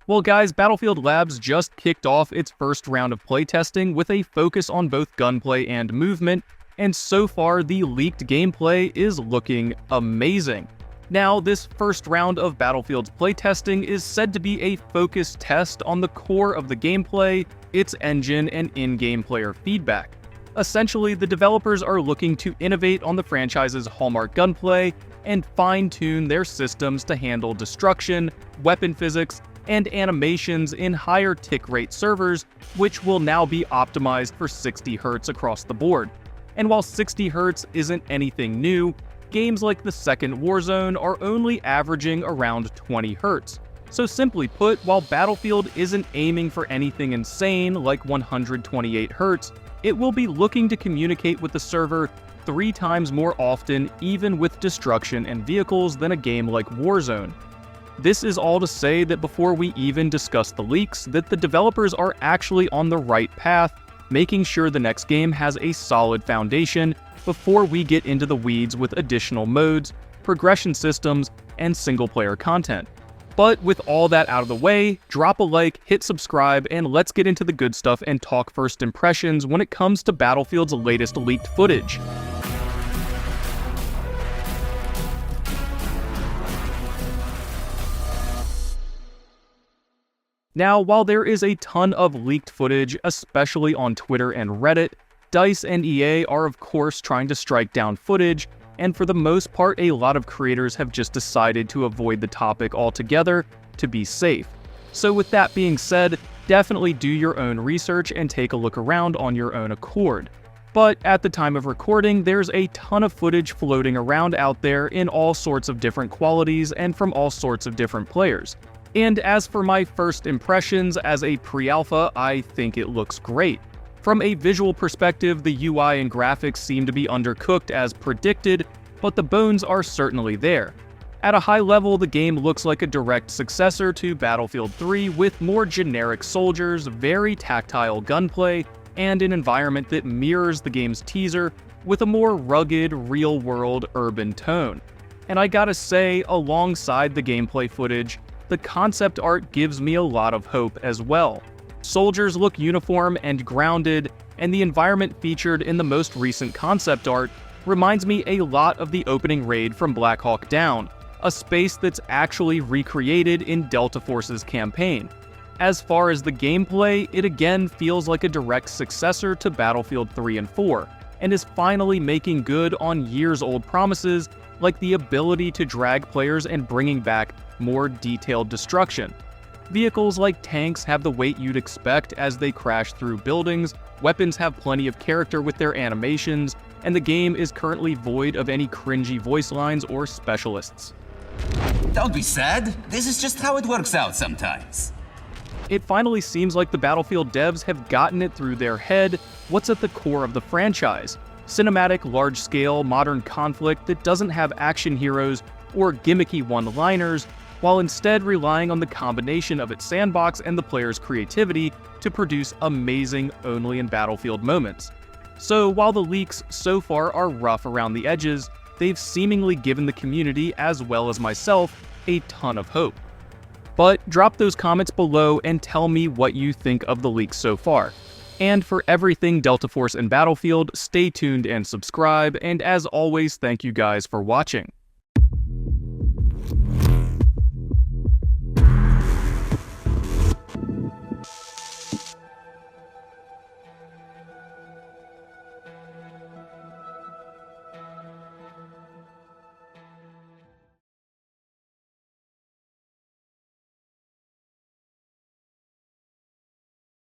Well guys, Battlefield Labs just kicked off its first round of playtesting with a focus on both gunplay and movement, and so far the leaked gameplay is looking amazing. Now, this first round of Battlefield's playtesting is said to be a focused test on the core of the gameplay, its engine, and in-game player feedback. Essentially, the developers are looking to innovate on the franchise's hallmark gunplay and fine-tune their systems to handle destruction, weapon physics, and animations in higher tick rate servers, which will now be optimized for 60Hz across the board. And while 60Hz isn't anything new, games like the second Warzone are only averaging around 20Hz. So simply put, while Battlefield isn't aiming for anything insane like 128Hz, it will be looking to communicate with the server 3 times more often, even with destruction and vehicles, than a game like Warzone. This is all to say that before we even discuss the leaks, that the developers are actually on the right path, making sure the next game has a solid foundation before we get into the weeds with additional modes, progression systems, and single-player content. But with all that out of the way, drop a like, hit subscribe, and let's get into the good stuff and talk first impressions when it comes to Battlefield's latest leaked footage. Now, while there is a ton of leaked footage, especially on Twitter and Reddit, DICE and EA are of course trying to strike down footage, and for the most part a lot of creators have just decided to avoid the topic altogether to be safe. So with that being said, definitely do your own research and take a look around on your own accord. But at the time of recording, there's a ton of footage floating around out there in all sorts of different qualities and from all sorts of different players. And as for my first impressions as a pre-alpha, I think it looks great. From a visual perspective, the UI and graphics seem to be undercooked as predicted, but the bones are certainly there. At a high level, the game looks like a direct successor to Battlefield 3 with more generic soldiers, very tactile gunplay, and an environment that mirrors the game's teaser with a more rugged, real-world urban tone. And I gotta say, alongside the gameplay footage, the concept art gives me a lot of hope as well. Soldiers look uniform and grounded, and the environment featured in the most recent concept art reminds me a lot of the opening raid from Black Hawk Down, a space that's actually recreated in Delta Force's campaign. As far as the gameplay, it again feels like a direct successor to Battlefield 3 and 4, and is finally making good on years-old promises like the ability to drag players and bringing back more detailed destruction. Vehicles like tanks have the weight you'd expect as they crash through buildings, weapons have plenty of character with their animations, and the game is currently void of any cringy voice lines or specialists. Don't be sad, this is just how it works out sometimes. It finally seems like the Battlefield devs have gotten it through their head what's at the core of the franchise. Cinematic, large-scale, modern conflict that doesn't have action heroes or gimmicky one-liners, while instead relying on the combination of its sandbox and the player's creativity to produce amazing only in Battlefield moments. So while the leaks so far are rough around the edges, they've seemingly given the community, as well as myself, a ton of hope. But drop those comments below and tell me what you think of the leaks so far. And for everything Delta Force and Battlefield, stay tuned and subscribe, and as always, thank you guys for watching.